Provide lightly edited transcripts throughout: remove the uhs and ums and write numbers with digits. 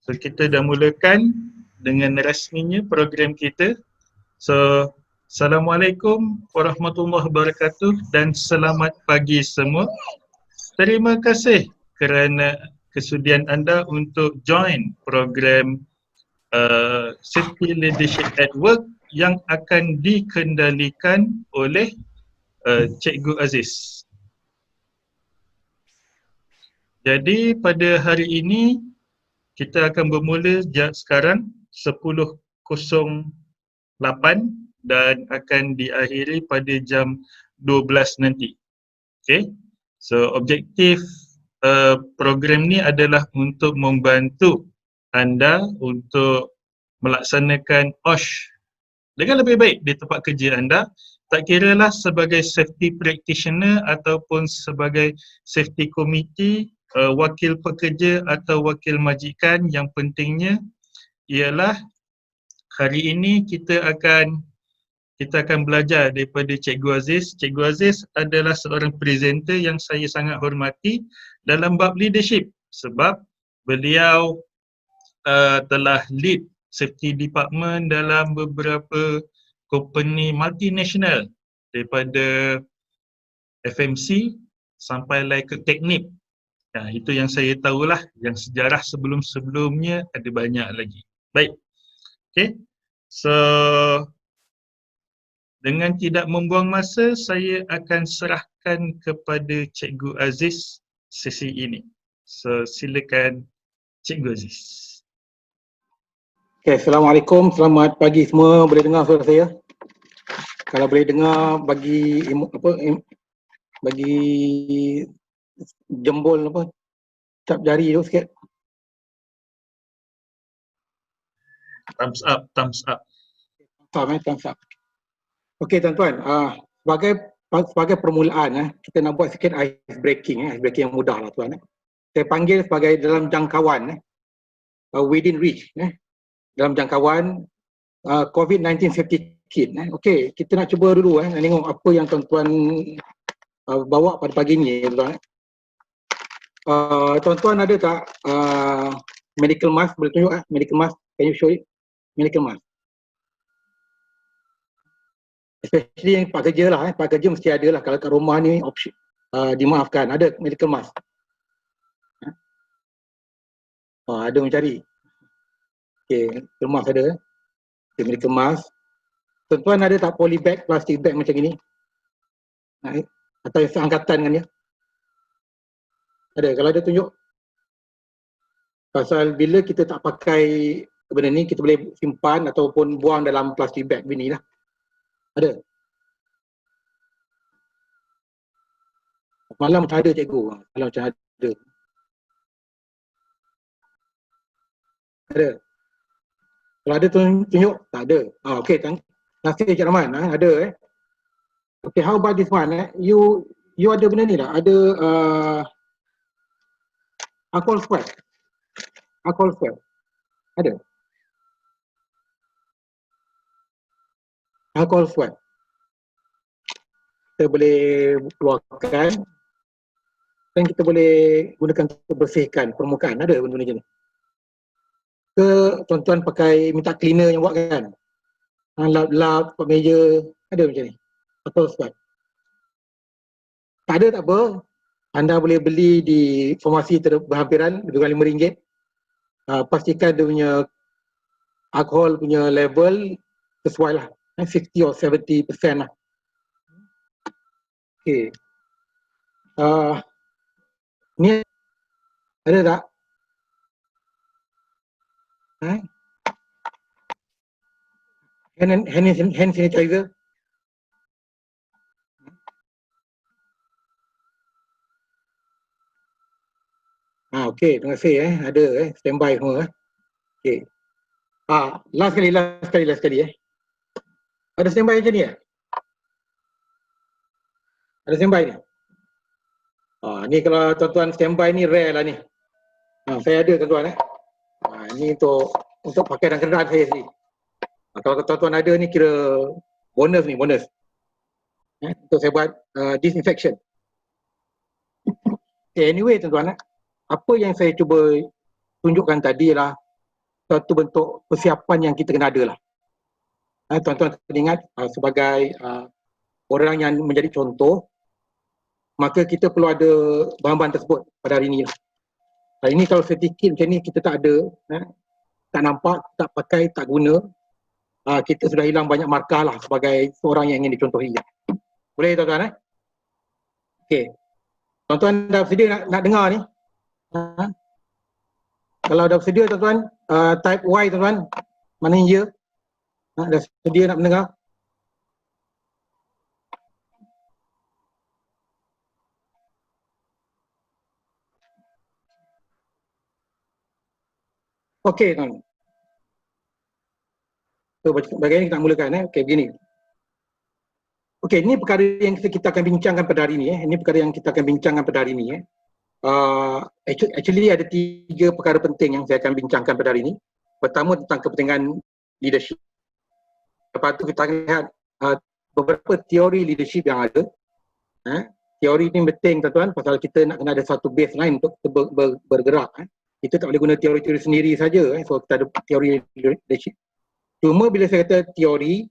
So kita dah mulakan dengan rasminya program kita. So Assalamualaikum warahmatullahi wabarakatuh dan selamat pagi semua. Terima kasih kerana kesudian anda untuk join program Safety Leadership at Work yang akan dikendalikan oleh Cikgu Aziz. Jadi pada hari ini kita akan bermula sekarang 10.08 dan akan diakhiri pada jam 12 nanti. Okay. So objektif program ni adalah untuk membantu anda untuk melaksanakan OSH dengan lebih baik di tempat kerja anda, tak kiralah sebagai safety practitioner ataupun sebagai safety committee, wakil pekerja atau wakil majikan. Yang pentingnya ialah hari ini kita akan belajar daripada Cikgu Aziz. Cikgu Aziz adalah seorang presenter yang saya sangat hormati dalam bab leadership sebab beliau telah lead safety department dalam beberapa company multinational daripada FMC sampai ke teknik. Itu yang saya tahulah, yang sejarah sebelum-sebelumnya ada banyak lagi. Baik. Okay. So dengan tidak membuang masa, saya akan serahkan kepada Cikgu Aziz sesi ini. So silakan Cikgu Aziz. Okay, Assalamualaikum, selamat pagi semua. Boleh dengar suara saya? Kalau boleh dengar, bagi jempol tap jari tu sikit. Thumbs up, thumbs up. Thumbs up. Okey tuan-tuan, sebagai permulaan kita nak buat sikit ice breaking yang mudah lah tuan. Saya panggil sebagai dalam jangkauan within reach dalam jangkauan COVID-19 safety kit. Okey, kita nak cuba dulu nak tengok apa yang tuan-tuan bawa pada pagi ni tuan. Tuan-tuan ada tak medical mask? Boleh tunjuk medical mask? Can you show it? Medical mask. Especially yang tempat kerja lah, tempat kerja mesti ada lah. Kalau kat rumah ni option, dimaafkan, ada medical mask. Ada mencari. Okay, rumah ada. Okay, medical mask. Tuan-tuan ada tak polybag, plastic bag macam ini? Atau yang seangkatan dengan dia? Ada, kalau ada tunjuk. Pasal bila kita tak pakai benda ni, kita boleh simpan ataupun buang dalam plastic bag begini lah. Ada? Malam macam ada cikgu. Malam macam ada. Ada? Kalau ada tunjuk? Tak ada. Okey, nasib Cik Rahman. Ada Okay, how about this one? You ada benda ni tak? Ada alcohol swab. Alcohol swab. Ada? Alcohol swab. Kita boleh keluarkan dan kita boleh gunakan untuk bersihkan permukaan. Ada benda-benda macam ni? Ke tuan-tuan pakai minta cleaner yang buat kan? Lap-lap, pak meja, ada macam ni? Alcohol swab. Tak ada tak apa. Anda boleh beli di farmasi berhampiran dengan RM5. Pastikan dia punya alkohol punya level sesuai lah. 60 or 70% lah. Okay. Ni ada tak? Hand sanitizer. Okey, terima kasih ada standby semua Okey. Last sekali Ada standby macam ni Ada standby ni? Ni kalau tuan-tuan standby ni rare lah ni. Saya ada tuan-tuan ni untuk pakai dalam kenderaan saya sendiri. Kalau tuan-tuan ada ni kira bonus ni, bonus. Untuk saya buat disinfection. Okay, anyway tuan-tuan apa yang saya cuba tunjukkan tadi lah satu bentuk persiapan yang kita kena ada lah. Tuan-tuan kena ingat sebagai orang yang menjadi contoh, maka kita perlu ada bahan-bahan tersebut pada hari ini lah. Hari ini kalau sedikit macam ni kita tak ada, tak nampak, tak pakai, tak guna, kita sudah hilang banyak markah lah sebagai seorang yang ingin dicontohi. Boleh tuan-tuan? Okey. Tuan-tuan dah bersedia nak dengar ni? Kalau dah bersedia tuan-tuan, type Y tuan-tuan, maknanya ya. Dah sedia nak mendengar? Okey tuan. So, bagaimana kita nak mulakan? Okey, begini. Okey, ini perkara yang kita akan bincangkan pada hari ini. Ini perkara yang kita akan bincangkan pada hari ini. Actually ada 3 perkara penting yang saya akan bincangkan pada hari ini. Pertama tentang kepentingan leadership. Lepas tu kita akan lihat beberapa teori leadership yang ada. Teori ni penting tuan-tuan pasal kita nak kena ada satu baseline untuk kita bergerak. Kita tak boleh guna teori-teori sendiri saja. So kita ada teori leadership. Cuma bila saya kata teori,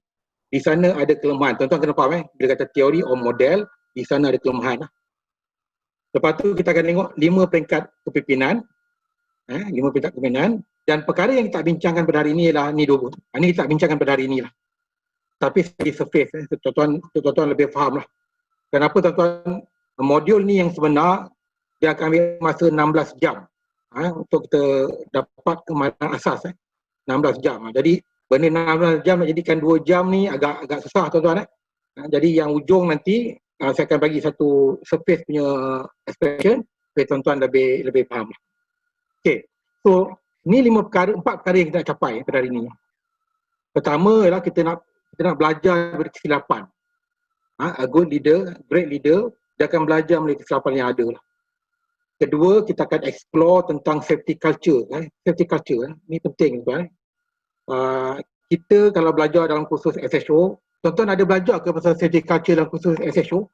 di sana ada kelemahan. Tuan-tuan kena faham bila kata teori atau model, di sana ada kelemahan. Lepas tu kita akan tengok 5 peringkat kepimpinan. 5 peringkat kepimpinan. Dan perkara yang kita bincangkan pada hari ini ialah ni 2. Ini kita bincangkan pada hari ini lah. Tapi di surface, tuan-tuan lebih faham lah. Kenapa tuan-tuan, modul ni yang sebenar, dia akan ambil masa 16 jam. Untuk kita dapat kemahiran asas. 16 jam. Jadi benda 16 jam nak jadikan 2 jam ni agak susah tuan-tuan. Jadi yang ujung nanti saya akan bagi satu surface punya expression supaya tuan-tuan lebih faham. Okey. So ni 4 perkara yang kita nak capai pada hari ini. Pertama ialah kita nak belajar dari kesilapan. A good leader, great leader, dia akan belajar melalui kesilapan yang ada lah. Kedua, kita akan explore tentang safety culture. Safety culture ni penting tuan. Kita kalau belajar dalam kursus SSO, tuan-tuan ada belajar ke pasal safety culture dalam kursus SSO?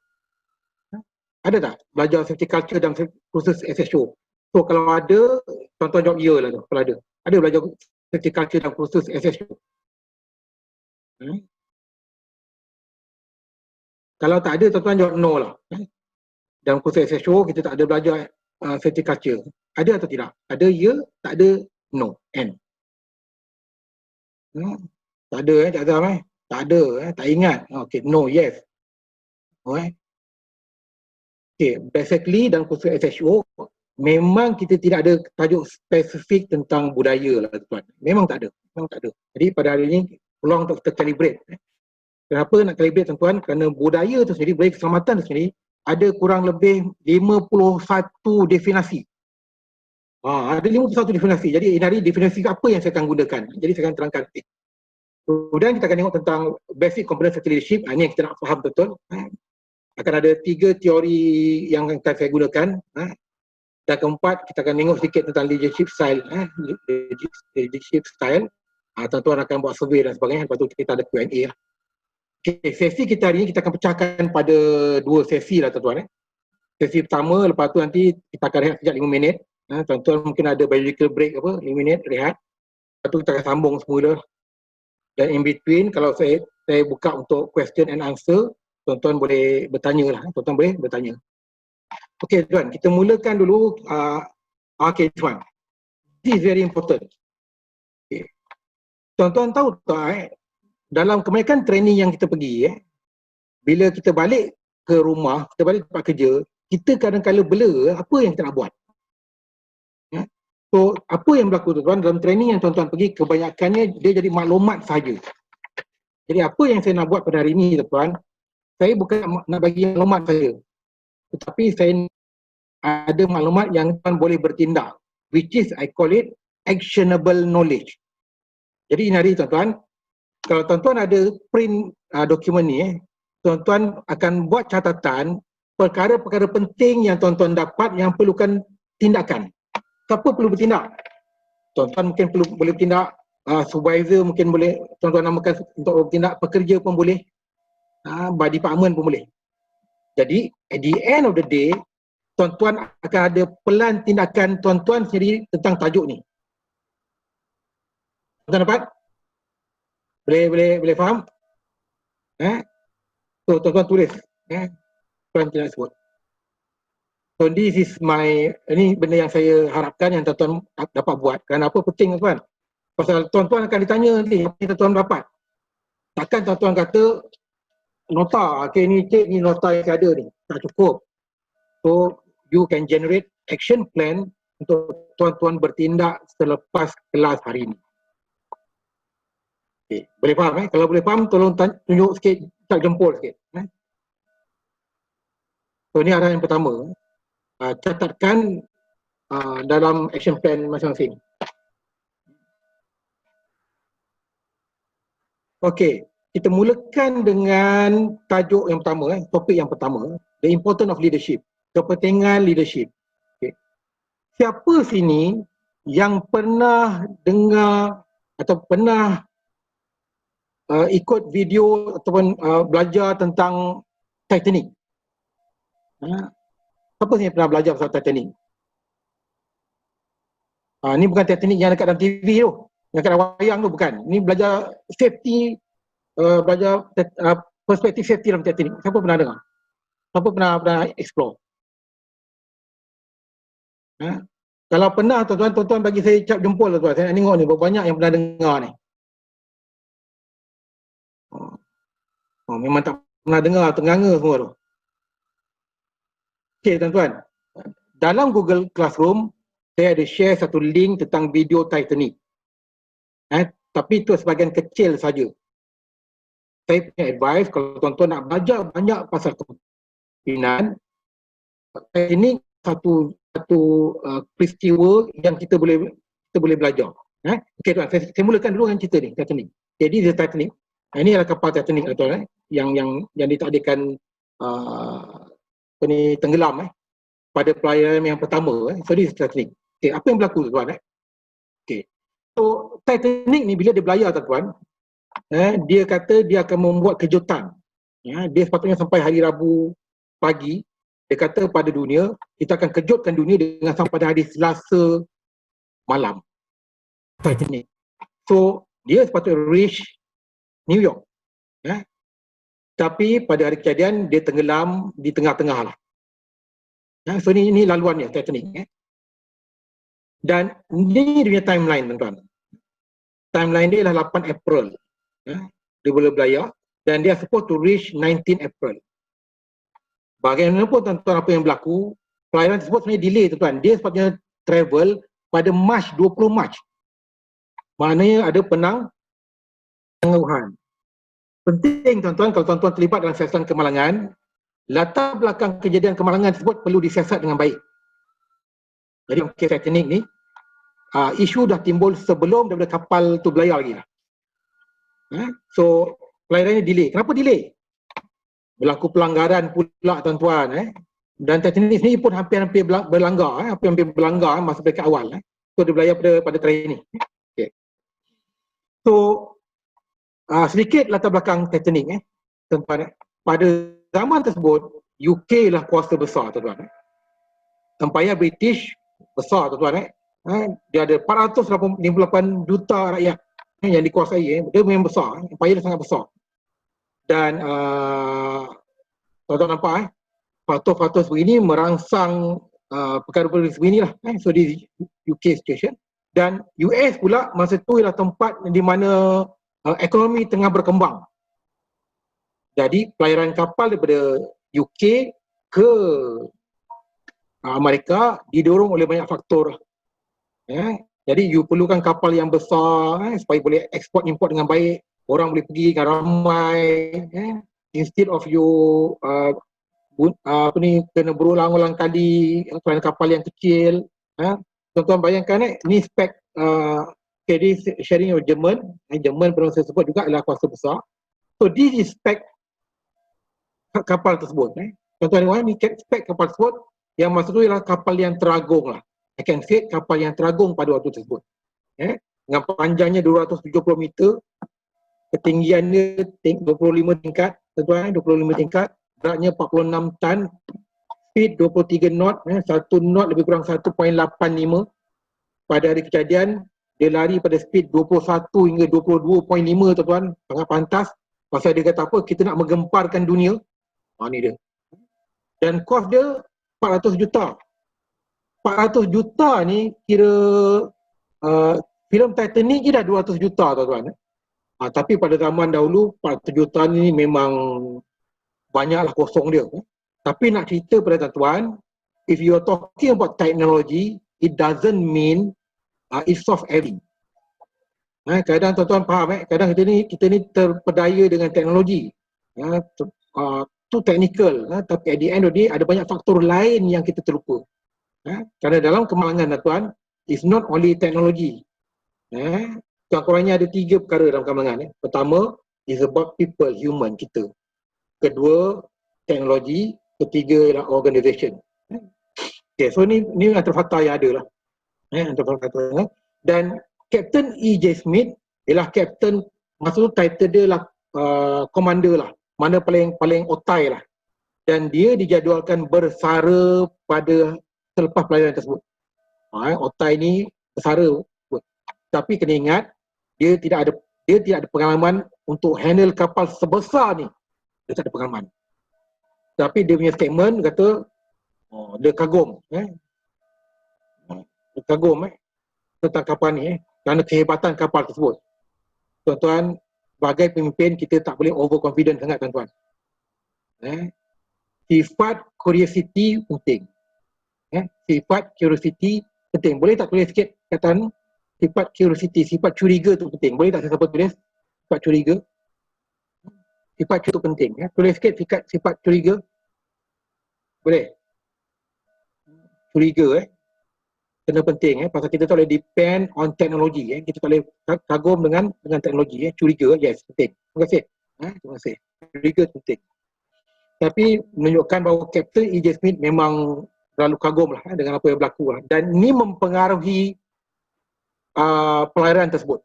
Ada tak belajar safety culture dalam kursus SSO? So kalau ada, tuan-tuan jawab ya lah tu, kalau ada. Ada belajar safety culture dalam kursus SSO? Kalau tak ada, tuan-tuan jawab no lah. Dalam kursus SSO, kita tak ada belajar safety culture. Ada atau tidak? Ada ya, tak ada no, N. Tak ada tak ada tak ada tak ingat. Okay, no, yes. Alright. Okay, basically dalam kursus SSO memang kita tidak ada tajuk spesifik tentang budaya lah tuan. Memang tak ada. Jadi pada hari ini peluang untuk kita calibrate. Kenapa nak calibrate tuan-tuan? Kerana budaya itu sendiri, budaya keselamatan itu sendiri ada kurang lebih 51 definisi. Ada 51 definisi. Jadi ini definisi apa yang saya akan gunakan. Jadi saya akan terangkan. Kemudian kita akan tengok tentang basic component of leadership. Ini yang kita nak faham betul. Akan ada 3 teori yang akan saya gunakan. Dan keempat, kita akan tengok sedikit tentang leadership style. Leadership style. Tuan-tuan akan buat survey dan sebagainya. Lepas tu kita ada Q&A lah. Okay, sesi kita hari ini kita akan pecahkan pada 2 sesi lah tuan-tuan. Sesi pertama, lepas tu nanti kita akan rehat sekejap 5 minit. Tuan-tuan mungkin ada biological break 5 minit rehat. Lepas tu kita akan sambung semula. Dan in between, kalau saya buka untuk question and answer, tuan-tuan boleh bertanya lah. Tuan-tuan boleh bertanya. Okay tuan, kita mulakan dulu. Okay tuan, this is very important. Okay. Tuan-tuan tahu tak dalam kebanyakan training yang kita pergi, bila kita balik ke rumah, kita balik tempat kerja, kita kadang-kadang blur apa yang kita nak buat. So, apa yang berlaku tuan-tuan dalam training yang tuan-tuan pergi, kebanyakannya dia jadi maklumat saja. Jadi apa yang saya nak buat pada hari ini tuan-tuan, saya bukan nak bagi maklumat saja, tetapi saya ada maklumat yang tuan boleh bertindak, which is I call it actionable knowledge. Jadi ini hari tuan-tuan, kalau tuan-tuan ada print dokumen ni, tuan-tuan akan buat catatan perkara-perkara penting yang tuan-tuan dapat yang perlukan tindakan. Siapa perlu bertindak? Tuan-tuan mungkin boleh bertindak, supervisor mungkin boleh, tuan-tuan namakan untuk bertindak, pekerja pun boleh, by department pun boleh. Jadi, at the end of the day, tuan-tuan akan ada pelan tindakan tuan-tuan sendiri tentang tajuk ni. Tuan dapat? Boleh faham? So tuan-tuan tulis plan kita nak sebut. So this is ini benda yang saya harapkan yang tuan-tuan dapat buat. Kerana apa penting tuan? Pasal tuan-tuan akan ditanya nanti apa yang tuan-tuan dapat. Takkan tuan-tuan kata nota, okay ni cik ni nota yang ada ni, tak cukup. So you can generate action plan untuk tuan-tuan bertindak selepas kelas hari ini. Okay. Boleh faham Kalau boleh faham tolong tunjuk sikit, tak jempol sikit. So ni arahan yang pertama. Catatkan dalam action plan masing-masing. Okey, kita mulakan dengan tajuk yang pertama, topik yang pertama, the importance of leadership, kepentingan leadership. Okay. Siapa sini yang pernah dengar atau pernah ikut video ataupun belajar tentang Titanic? Siapa sini pernah belajar pasal Titanic? Ni bukan Titanic yang dekat dalam TV tu, yang dekat dalam wayang tu, bukan. Ni belajar safety, belajar perspektif safety dalam Titanic. Siapa pernah dengar? Siapa pernah explore? Kalau pernah tuan-tuan bagi saya cap jempol lah tuan. Saya nak tengok ni berapa banyak yang pernah dengar ni. Memang tak pernah dengar, ternganga semua tu. Okey tuan-tuan, dalam Google Classroom saya ada share satu link tentang video Titanic. Tapi itu sebahagian kecil saja. Saya punya advice kalau tuan-tuan nak belajar banyak pasal kepimpinan, Titanic satu peristiwa yang kita boleh belajar. Okey tuan, saya mulakan dulu dengan cerita ni, Titanic. Jadi the Titanic, ini adalah kapal Titanic tuan, yang ditakdirkan tenggelam pada pelayaran yang pertama. So this is Titanic. Okay, apa yang berlaku tuan? Okay. So Titanic ni bila dia belayar tuan, dia kata dia akan membuat kejutan. Dia sepatutnya sampai hari Rabu pagi, dia kata pada dunia, kita akan kejutkan dunia dengan sampai pada hari Selasa malam. Titanic. So dia sepatutnya reach New York. Tapi pada hari kejadian dia tenggelam di tengah-tengah lah. So ini laluannya Titanic. Dan ini dia timeline tuan-tuan. Timeline dia adalah 8 April. Dia boleh belayar dan dia supposed to reach 19 April. Bagaimanapun tuan-tuan apa yang berlaku, pelayaran tersebut sebenarnya delay tuan-tuan. Dia sepatutnya travel pada March, 20 March. Maknanya ada penangguhan. Penting tuan-tuan kalau tuan-tuan terlibat dalam siasatan kemalangan, latar belakang kejadian kemalangan tersebut perlu disiasat dengan baik. Jadi kes Titanic ni, isu dah timbul sebelum daripada kapal tu belayar lagi lah. So pelayarannya delay. Kenapa delay? Berlaku pelanggaran pula tuan-tuan. Dan Titanic ni pun hampir-hampir berlanggar, masa mereka awal. So dia belayar pada terakhir ni. Okay. So sedikit latar belakang Titanic tuan-tuan. Pada zaman tersebut UK lah kuasa besar tuan-tuan. Empayar British besar tuan-tuan. Dia ada 488 juta rakyat yang dikuasai. Dia memang besar. Empayar dia sangat besar. Dan tuan-tuan nampak faktor-faktor sebegini merangsang perkara-perkara sebegini lah. So di UK situation. Dan US pula masa tu ialah tempat di mana ekonomi tengah berkembang. Jadi pelayaran kapal daripada UK ke Amerika didorong oleh banyak faktor. Jadi you perlukan kapal yang besar supaya boleh ekspor import dengan baik, orang boleh pergi dengan ramai. Instead of you kena berulang-ulang kali dengan kapal yang kecil. Tuan-tuan bayangkan ni spek jadi sharing of Jerman pernah saya sebut juga adalah kuasa besar. So this is spek kapal tersebut. Tuan-tuan ni spek kapal tersebut yang maksud tu ialah kapal yang teragung lah. I can say kapal yang teragung pada waktu tersebut. Dengan panjangnya 270 meter, ketinggiannya 25 tingkat, tuan-tuan 25 tingkat, beratnya 46 tan, speed 23 knot, 1 knot lebih kurang 1.85. Pada hari kejadian dia lari pada speed 21 hingga 22.5 tuan-tuan, sangat pantas. Pasal dia kata apa, kita nak menggemparkan dunia. Ni dia. Dan kos dia 400 juta. 400 juta ni kira filem Titanic je dah 200 juta tuan-tuan. Tapi pada zaman dahulu 400 juta ni memang banyaklah kosong dia. Tapi nak cerita pada tuan-tuan, if you are talking about technology, it doesn't mean it solve everything. Kadang tuan-tuan faham, kadang kita ni terpedaya dengan teknologi. Too technical, tapi at the end of the day ada banyak faktor lain yang kita terlupa. Kerana dalam kemalangan tuan, it's not only teknologi. Kurang-kurangnya ada 3 perkara dalam kemalangan. Pertama, is about people, human kita. Kedua, teknologi. Ketiga ialah organization. Okay, so ni antara fakta yang ada lah. Antara fakta. Dan Captain E.J. Smith ialah Captain, masa tu title dia lah commander lah. Mana paling otai lah. Dan dia dijadualkan bersara pada selepas pelayaran tersebut. Otai ni bersara. Tapi kena ingat, dia tidak ada pengalaman untuk handle kapal sebesar ni. Dia tak ada pengalaman. Tapi dia punya statement kata, dia kagum. Dia kagum tentang kapal ni. Kerana kehebatan kapal tersebut. Tuan-tuan, sebagai pemimpin, kita tak boleh overconfident sangat tuan-tuan. Sifat curiosity penting. Sifat curiosity penting. Boleh tak tulis sikit kataan sifat curiosity, sifat curiga tu penting. Boleh tak siapa tulis sifat curiga? Sifat curiga tu penting. Tulis sikit sifat curiga. Boleh? Curiga kena penting pasal kita tak boleh depend on teknologi. Kita tak boleh kagum dengan teknologi. Curiga, yes, penting. Terima kasih. Terima kasih. Curiga penting. Tapi menunjukkan bahawa Captain E.J. Smith memang terlalu kagum lah dengan apa yang berlaku lah. Dan ini mempengaruhi pelayaran tersebut.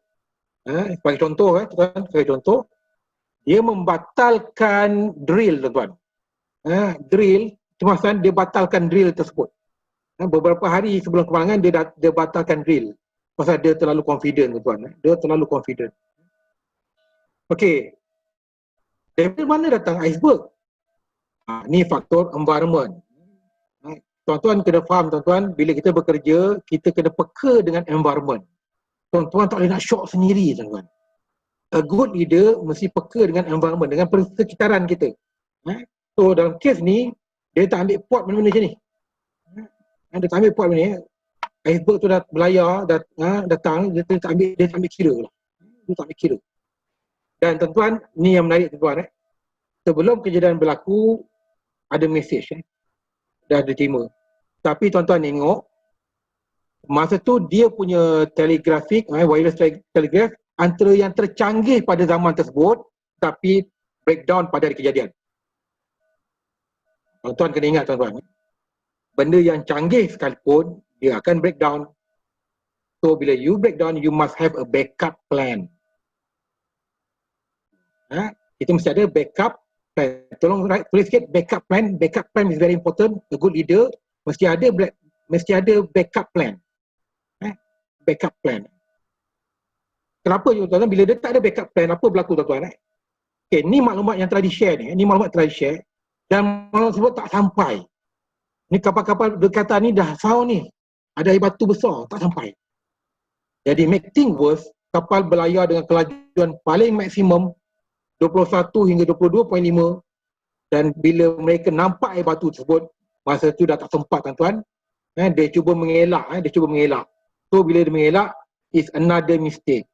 Sebagai contoh, sebagai contoh, dia membatalkan drill tuan-tuan. Drill, semasa dia batalkan drill tersebut. Beberapa hari sebelum kemalangan dia batalkan drill. Pasal dia terlalu confident tuan-tuan. Dia terlalu confident. Okey. Dari mana datang iceberg? Ni faktor environment. Tuan-tuan kena faham tuan-tuan, bila kita bekerja, kita kena peka dengan environment. Tuan-tuan tak boleh nak shock sendiri tuan-tuan. A good leader mesti peka dengan environment, dengan persekitaran kita. So dalam kes ni, dia tak ambil pot benda-benda macam ni. Dia tak ambil pot benda ni. Iceberg tu dah belayar, datang, dia tak ambil kira lah. Dia tak ambil kira. Dan tuan-tuan, ni yang menarik tuan-tuan. Sebelum kejadian berlaku, ada mesej dah diterima. Tapi tuan-tuan tengok, masa tu dia punya telegrafik, wireless telegraph, antara yang tercanggih pada zaman tersebut, tapi breakdown pada hari kejadian. Tuan-tuan kena ingat tuan-tuan, benda yang canggih sekalipun, dia akan breakdown. So bila you breakdown, you must have a backup plan. Kita mesti ada backup plan. Tolong tulis sikit backup plan. Backup plan is very important. A good leader mesti ada backup plan. Backup plan. Kenapa tuan-tuan? Bila dia tak ada backup plan, apa berlaku tuan-tuan? Okay, ni maklumat yang telah di-share ni. Ni maklumat telah di-share dan maklumat tersebut tak sampai. Ni kapal-kapal berkata ni dah sound ni. Ada air batu besar, tak sampai. Jadi make things worse, kapal berlayar dengan kelajuan paling maksimum 21 hingga 22.5 dan bila mereka nampak air batu tersebut, masa tu dah tak sempat tuan-tuan. Dia cuba mengelak, So bila dia mengelak, is another mistake.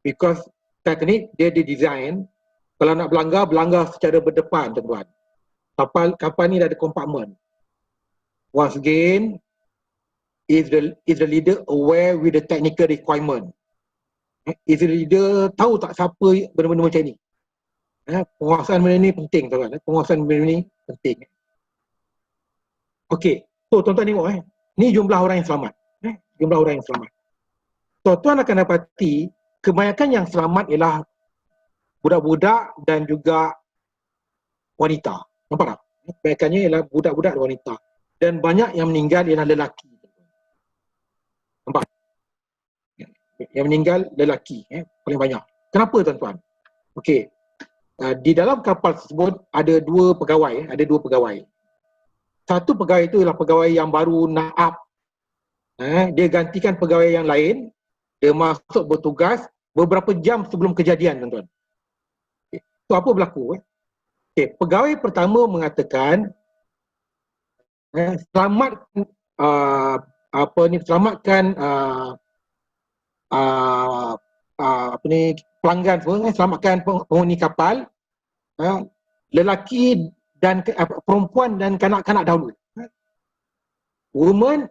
Because Titanic dia didesign kalau nak berlanggar secara berdepan tuan-tuan. Kapal ni dah ada kompartmen. Once again, is the leader aware with the technical requirement? Is the leader tahu tak siapa benda-benda macam ni? Penguasaan benda ni penting tuan-tuan. Penguasaan benda ni penting. Okey, so tuan-tuan tengok ni jumlah orang yang selamat. Jumlah orang yang selamat. Tuan-tuan akan dapati kebanyakan yang selamat ialah budak-budak dan juga wanita. Nampak tak? Kebanyakannya ialah budak-budak dan wanita. Dan banyak yang meninggal ialah lelaki. Nampak? Yang meninggal lelaki, paling banyak. Kenapa tuan-tuan? Okey. Di dalam kapal tersebut ada dua pegawai. Satu pegawai itu ialah pegawai yang baru nak up. Dia gantikan pegawai yang lain. Dia masuk bertugas beberapa jam sebelum kejadian, tuan-tuan. So, apa berlaku? Pegawai pertama mengatakan selamatkan pelanggan semua, selamatkan penghuni kapal, lelaki dan perempuan dan kanak-kanak dahulu. Women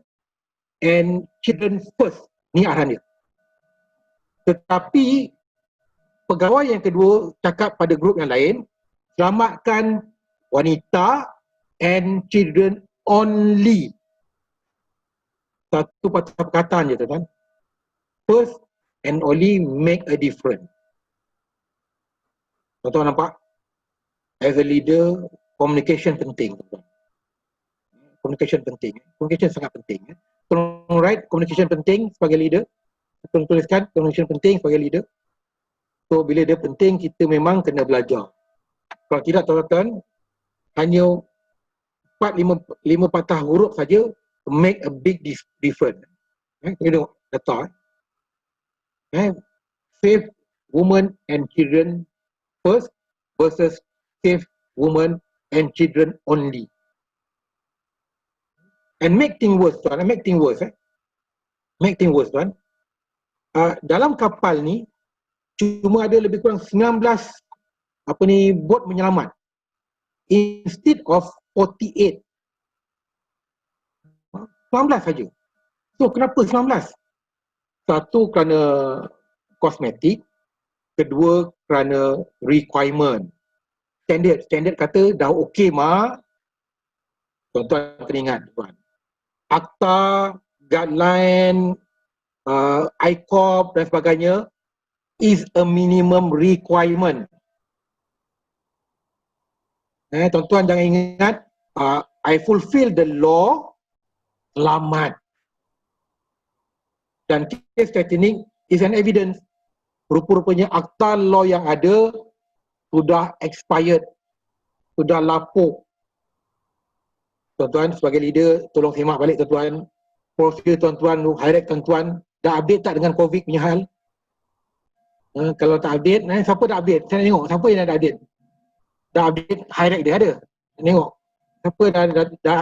and children first, ni arahan dia. Tetapi pegawai yang kedua cakap pada grup yang lain, selamatkan wanita and children only. Satu patah perkataan je, tuan-tuan. First and only make a difference. Tuan-tuan nampak? As a leader, communication penting, tuan-tuan. Communication penting. Communication sangat penting. Tolong write communication penting sebagai leader. Tolong tuliskan communication penting sebagai leader. So, bila dia penting, kita memang kena belajar. Kalau tidak, tuan-tuan, hanya 4-5 patah huruf saja make a big difference. Kita tengok data. Save women and children first versus save women and children only. And make things worse, tuan. Make things worse, tuan. Dalam kapal ni cuma ada lebih kurang 19 bot menyelamat instead of 48. 19 saja. So kenapa 19? Satu kerana kosmetik, kedua kerana requirement. Standard kata dah okey mak. Tuan-tuan kena ingat, tuan. Akta, guideline, ICOP dan sebagainya is a minimum requirement. Tuan-tuan jangan ingat I fulfill the law, selamat. Dan case teknik is an evidence. Rupa-rupanya akta law yang ada sudah expired, sudah lapuk. Tuan-tuan sebagai leader, tolong semak balik tuan-tuan. Profil tuan-tuan, highlight tuan-tuan, dah update tak dengan COVID punya hal? Kalau tak update, siapa dah update? Saya nak tengok, siapa yang dah update? Dah update, highlight dia ada. Tengok, siapa dah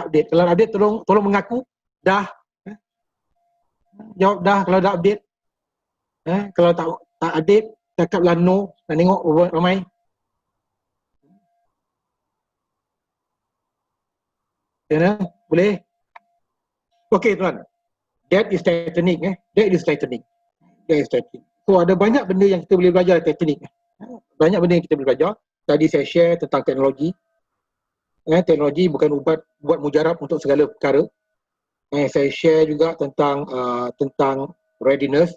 update? Kalau update, tolong mengaku, dah. Jawab dah kalau dah update. Kalau tak update, cakaplah no. Nak tengok ramai. Boleh? Okey tuan. That is teknik. That is teknik. So ada banyak benda yang kita boleh belajar teknik. Banyak benda yang kita boleh belajar. Tadi saya share tentang teknologi. Teknologi bukan ubat buat mujarab untuk segala perkara. Saya share juga tentang readiness.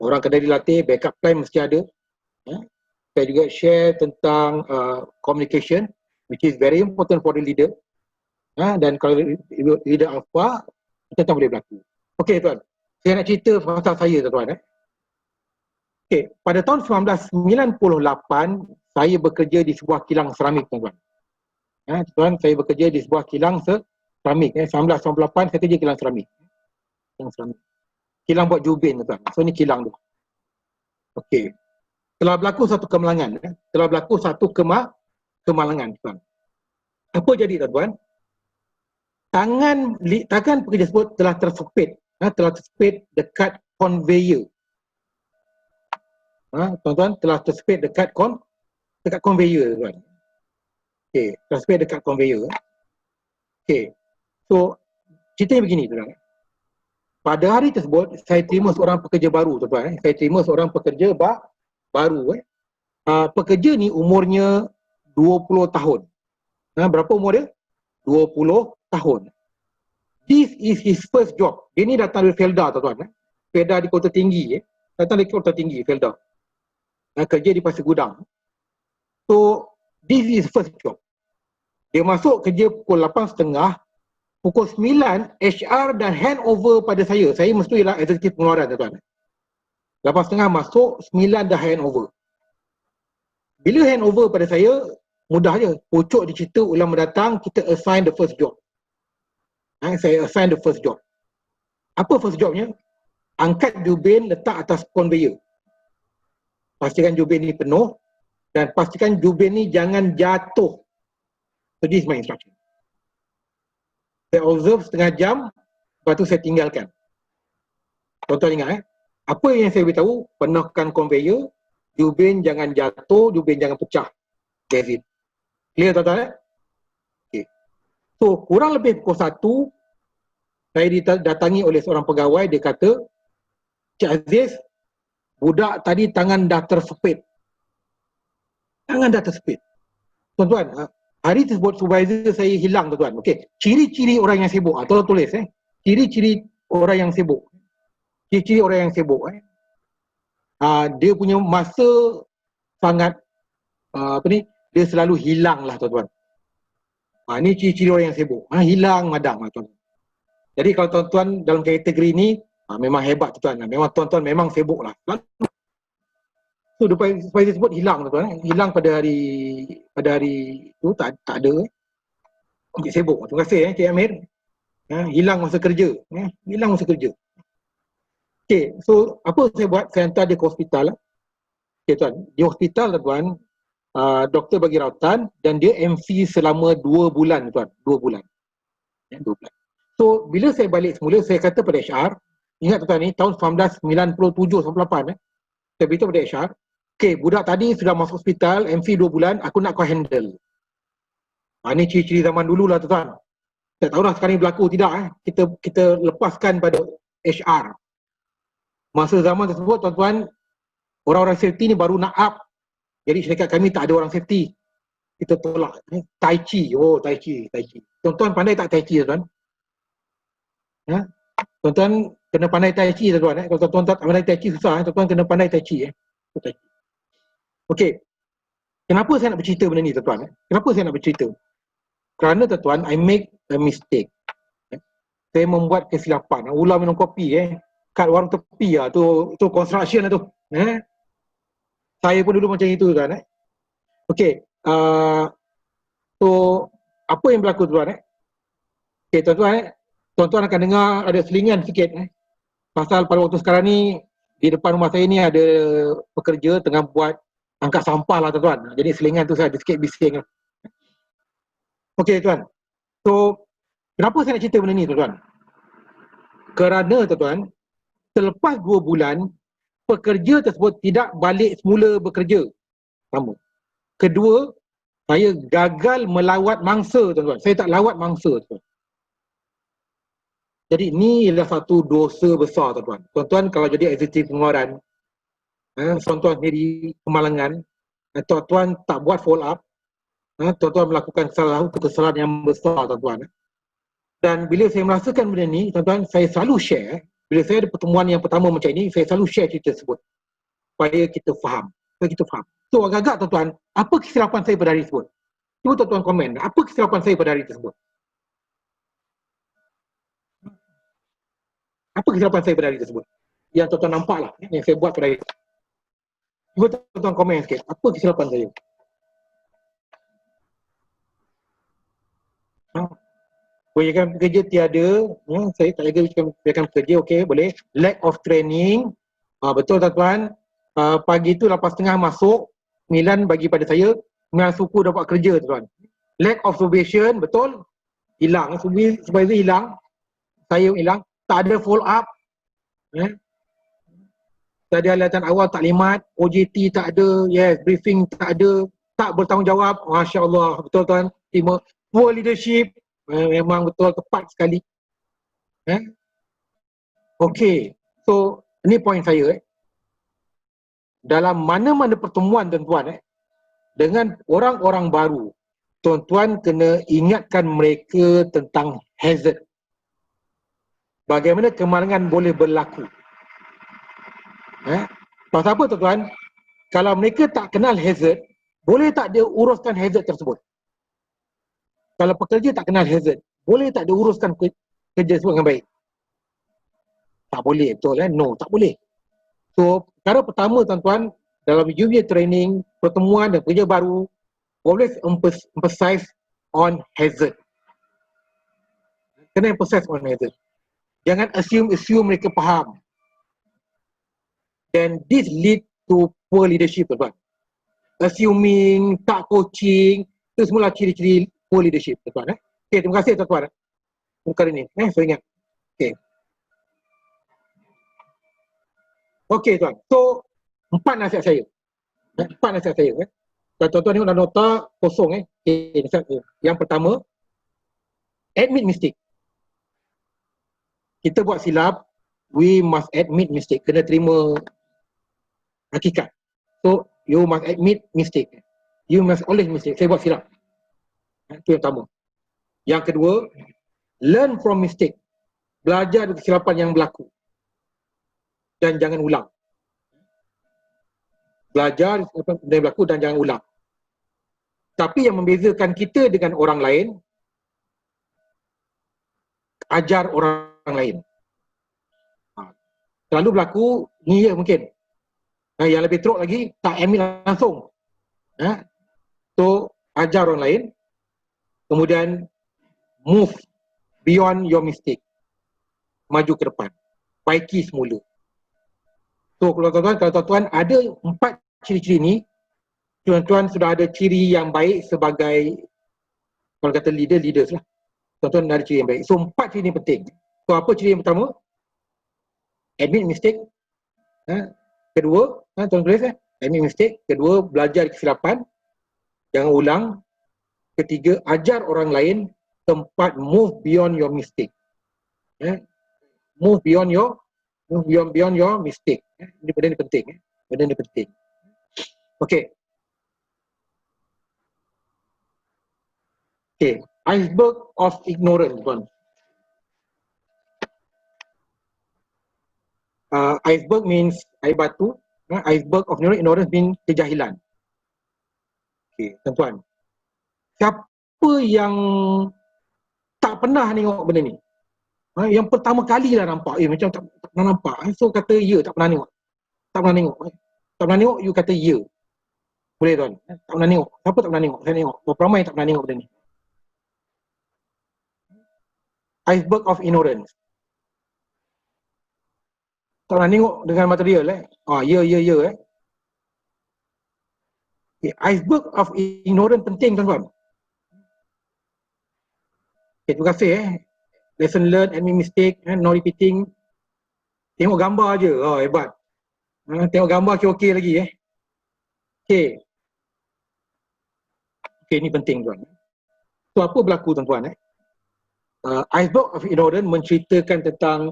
Orang kena dilatih, backup plan mesti ada. Saya juga share tentang communication, which is very important for the leader. Dan kalau leader alpha, kita tak boleh berlaku. Okey tuan, saya nak cerita pasal saya tuan-tuan. Okey, pada tahun 1998, saya bekerja di sebuah kilang seramik tuan-tuan. Tuan, saya bekerja di sebuah kilang seramik. 1998 saya kerja kilang seramik. Kilang buat jubin tuan. So ni kilang tu. Okey. Telah berlaku satu kemalangan. Kemalangan tuan. Apa jadi tuan-tuan? Tangan pekerja tersebut telah tersepit dekat conveyor. Tuan-tuan, telah tersepit dekat conveyor tuan. Okey, tersepit dekat conveyor. Okey. So ceritanya begini tuan. Pada hari tersebut saya terima seorang pekerja baru tuan. Saya terima seorang pekerja baru. Pekerja ni umurnya 20 tahun. Berapa umur dia? 20 tahun. This is his first job. Dia ni datang dari Felda tuan-tuan. Felda di Kota Tinggi. Datang dari Kota Tinggi, Felda. Kerja di Pasir Gudang. So, this is first job. Dia masuk kerja pukul 8.30. Pukul 9, HR dan hand over pada saya. Saya mesti ialah eksekutif pengeluaran tuan-tuan. 8.30 masuk, 9 dah hand over. Bila hand over pada saya, mudah je. Pucuk dicerita ulang mendatang, kita assign the first job. Saya assign the first job. Apa first jobnya? Angkat jubin, letak atas conveyor. Pastikan jubin ni penuh dan pastikan jubin ni jangan jatuh. So this is my instruction. Saya observe setengah jam, lepas tu saya tinggalkan. Tuan-tuan ingat apa yang saya beritahu, penuhkan conveyor, jubin jangan jatuh, jubin jangan pecah. That's it. Clear tuan-tuan? Okay. So kurang lebih pukul 1, saya didatangi oleh seorang pegawai, dia kata, Cik Aziz, budak tadi tangan dah tersepit. Tangan dah tersepit. Tuan-tuan, hari tersebut supervisor saya hilang tuan-tuan. Okey, ciri-ciri orang yang sibuk. Tolong tulis ciri-ciri orang yang sibuk. Ciri-ciri orang yang sibuk. Dia punya masa sangat dia selalu hilang lah tuan-tuan. Ini ciri-ciri orang yang sibuk. Hilang madam tuan-tuan. Jadi kalau tuan-tuan dalam kategori ni memang hebat tuan-tuan. Memang tuan-tuan memang sibuk lah. So supervisor sebut hilang tuan-tuan. Hilang pada hari tu tak ada. Cik sibuk. Terima kasih Cik Amir. Hilang masa kerja. Hilang masa kerja. Okay, so apa saya buat? Saya hantar dia ke hospital. Okay tuan, di hospital tuan, doktor bagi rawatan dan dia MC selama 2 bulan tuan. 2 bulan. 2 bulan. So bila saya balik semula, saya kata pada HR, ingat tuan ni tahun 1997-98 saya beritahu pada HR, okay, budak tadi sudah masuk hospital, MC 2 bulan, aku nak kau handle. Ini ciri-ciri zaman dulu lah tuan. Tak tahu dah sekarang berlaku tidak. Kita lepaskan pada HR. Masa zaman tersebut tuan-tuan, orang-orang safety ni baru nak up. Jadi syarikat kami tak ada orang safety. Kita tolak. Tai Chi. Oh, Tai Chi. Tuan-tuan pandai tak Tai Chi tuan? Tuan-tuan kena pandai Tai Chi tuan-tuan. Kalau tuan-tuan tak pandai Tai Chi susah. Tuan-tuan kena pandai Tai Chi. Okey. Kenapa saya nak bercerita benda ni tuan-tuan? Kenapa saya nak bercerita? Kerana tuan-tuan, I make a mistake. Saya membuat kesilapan. Ular minum kopi kat warung tepi lah tu construction lah tu. Saya pun dulu macam itu tuan. Okey. So apa yang berlaku tuan? Okey tuan-tuan, tuan-tuan akan dengar ada selingan sikit pasal pada waktu sekarang ni di depan rumah saya ni ada pekerja tengah buat angkat sampah lah tuan-tuan. Jadi selingan tu saya ada sikit bising lah. Okey tuan. So kenapa saya nak cerita benda ni tuan-tuan? Kerana tuan-tuan, selepas 2 bulan, pekerja tersebut tidak balik semula bekerja. Pertama. Kedua, saya gagal melawat mangsa tuan-tuan. Saya tak lawat mangsa tuan. Jadi ini adalah satu dosa besar tuan-tuan. Tuan-tuan kalau jadi eksekutif pengeluaran, tuan-tuan sendiri kemalangan, tuan-tuan tak buat follow up, tuan-tuan melakukan kesalahan yang besar tuan-tuan. Dan bila saya merasakan benda ni, tuan-tuan, saya selalu share. Bila saya ada pertemuan yang pertama macam ini, saya selalu share cerita tersebut. Supaya kita faham. So agak-agak tuan-tuan, apa kesilapan saya pada hari tersebut? Cuba tuan-tuan komen, apa kesilapan saya pada hari tersebut? Apa kesilapan saya pada hari tersebut? Yang tuan-tuan nampak lah, yang saya buat pada hari tersebut. Cuba tuan-tuan komen sikit, apa kesilapan saya? Kebanyakan pekerja tiada, saya tak jaga kebanyakan pekerja, okey, boleh. Lack of training, betul tuan-tuan. Pagi tu 8.30 masuk, 9 bagi pada saya, 9 suku dapat kerja tuan. Lack of supervision, betul. Hilang, supervisor hilang, saya hilang. Tak ada follow up. Tak ada alatan awal, taklimat, OJT tak ada, yes, briefing tak ada, tak bertanggungjawab. Masya Allah, betul tuan. Poor leadership, memang betul tepat sekali. Okey, so ini poin saya. Dalam mana-mana pertemuan tuan-tuan dengan orang-orang baru, tuan-tuan kena ingatkan mereka tentang hazard. Bagaimana kemalangan boleh berlaku. Pasal apa tuan-tuan? Kalau mereka tak kenal hazard, boleh tak dia uruskan hazard tersebut? Kalau pekerja tak kenal hazard, boleh tak dia uruskan kerja tersebut dengan baik? Tak boleh, betul No, tak boleh. So, cara pertama tuan-tuan, dalam user training, pertemuan dan kerja baru, always emphasize on hazard. Kena emphasize on hazard. Jangan assume mereka faham. Then this lead to poor leadership, tuan-tuan. Assuming, tak coaching, itu semua ciri-ciri poor leadership, tuan-tuan. Okay, terima kasih tuan-tuan. Perkara ini, saya ingat. Okay. Okay tuan, so 4 nasihat saya. 4 nasihat saya. Tuan-tuan tengok dalam nota kosong. Okay, nasihat saya. Yang pertama, admit mistake. Kita buat silap, we must admit mistake. Kena terima hakikat. So, you must admit mistake. You must always mistake. Saya buat silap. Itu yang pertama. Yang kedua, learn from mistake. Belajar dari kesilapan yang berlaku. Dan jangan ulang. Belajar dari kesilapan yang berlaku dan jangan ulang. Tapi yang membezakan kita dengan orang lain, ajar orang lain. Selalu berlaku, ni ya mungkin. Yang lebih teruk lagi, tak ambil langsung. So, ajar orang lain. Kemudian, move beyond your mistake. Maju ke depan. Baiki semula. So, kalau tuan-tuan ada 4 ciri-ciri ni, tuan-tuan sudah ada ciri yang baik sebagai, kalau kata leaders lah. Tuan-tuan ada ciri yang baik. So, 4 ciri ni penting. So, apa ciri yang pertama? Admit mistake. Kedua, tuan tulis admit mistake. Kedua, belajar kesilapan. Jangan ulang. Ketiga, ajar orang lain. Keempat, move beyond your mistake. Move beyond your mistake. Ini benda ni penting. Benda ni penting. Okay. Okay. Iceberg of ignorance, tuan. Iceberg means air batu. Iceberg of ignorance means kejahilan. Okay, tuan-tuan. Siapa yang tak pernah tengok benda ni? Yang pertama kali lah nampak. Macam tak pernah nampak. So kata ya, tak pernah tengok. Tak pernah tengok. Tak pernah tengok, you kata ya. Boleh tuan? Tak pernah tengok. Siapa tak pernah tengok? Saya tengok. Berapa ramai tak pernah tengok benda ni? Iceberg of ignorance. Tak pernah tengok dengan material ya. Okay. Iceberg of ignorance penting tuan-tuan. Okay, terima kasih Lesson learned, admit mistake, no repeating. Tengok gambar je. Oh, hebat. Tengok gambar okey lagi Okay. Okay, ni penting tuan. So apa berlaku tuan-tuan Iceberg of ignorance menceritakan tentang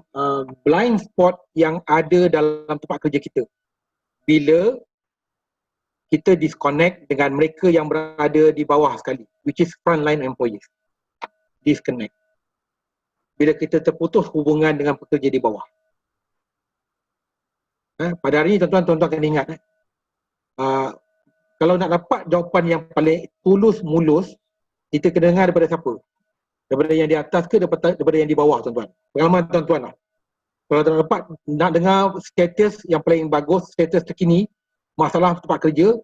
blind spot yang ada dalam tempat kerja kita. Bila kita disconnect dengan mereka yang berada di bawah sekali, which is frontline employees. Disconnect. Bila kita terputus hubungan dengan pekerja di bawah. Pada hari ini tuan-tuan kena ingat kalau nak dapat jawapan yang paling tulus mulus, kita kena dengar daripada siapa? Daripada yang di atas ke daripada yang di bawah tuan-tuan? Pengalaman tuan-tuan lah. Kalau tak dapat nak dengar status yang paling bagus, status terkini, masalah tempat kerja,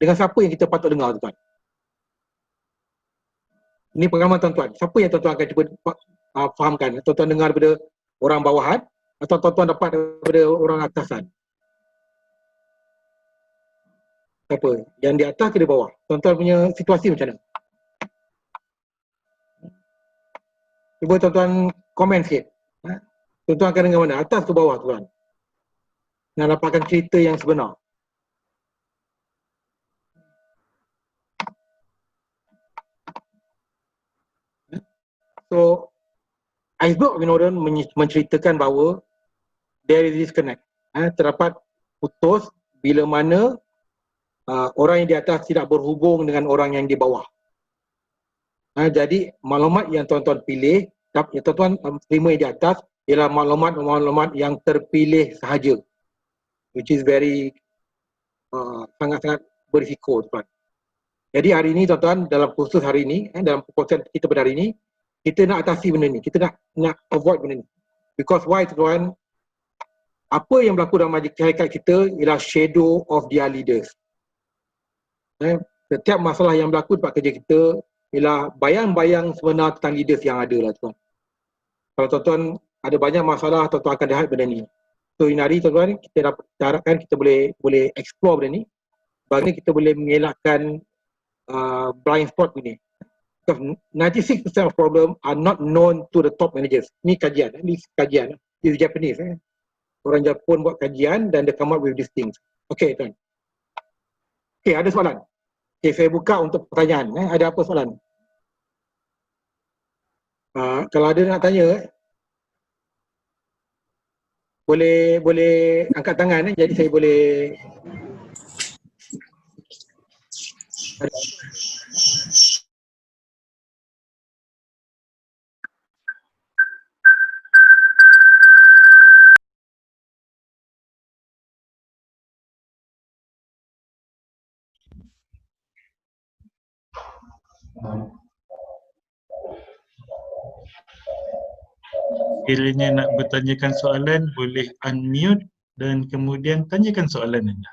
dengan siapa yang kita patut dengar tuan-tuan? Ini pengalaman tuan-tuan. Siapa yang tuan-tuan akan cuba fahamkan? Tuan-tuan dengar daripada orang bawahan atau tuan-tuan dapat daripada orang atasan? Siapa? Yang di atas ke di bawah? Tuan-tuan punya situasi macam mana? Cuba tuan-tuan komen sikit. Tuan-tuan akan dengar mana? Atas ke bawah tuan? Nak dapatkan cerita yang sebenar. So, iceberg of ignorance menceritakan bahawa there is disconnect. Terdapat putus bila mana orang yang di atas tidak berhubung dengan orang yang di bawah. Jadi maklumat yang tuan-tuan pilih, yang tuan-tuan terima yang di atas ialah maklumat yang terpilih sahaja, which is very sangat-sangat berisiko tuan. Jadi hari ini tuan-tuan, dalam kursus hari ini, dalam perkongsian kita pada hari ini, kita nak atasi benda ni, kita nak avoid benda ni. Because why tuan? apa yang berlaku dalam majlis syarikat kita ialah shadow of their leaders. Setiap masalah yang berlaku tempat kerja kita ialah bayang-bayang sebenar tentang leaders yang ada lah tuan. Kalau tuan-tuan ada banyak masalah, tuan-tuan akan lihat benda ni. So ini hari tuan-tuan, kita harapkan kita boleh explore benda ni. Bagi kita boleh mengelakkan blind spot ini. Because 96% of problem are not known to the top managers. Ni kajian, ini Japanese. Orang Jepun buat kajian dan dia come up with these things. Okay tuan. Okay, ada soalan? Okay, saya buka untuk pertanyaan. Ada apa soalan? Kalau ada nak tanya, boleh angkat tangan. Jadi saya boleh. Sekiranya nak bertanyakan soalan, boleh unmute dan kemudian tanyakan soalan anda.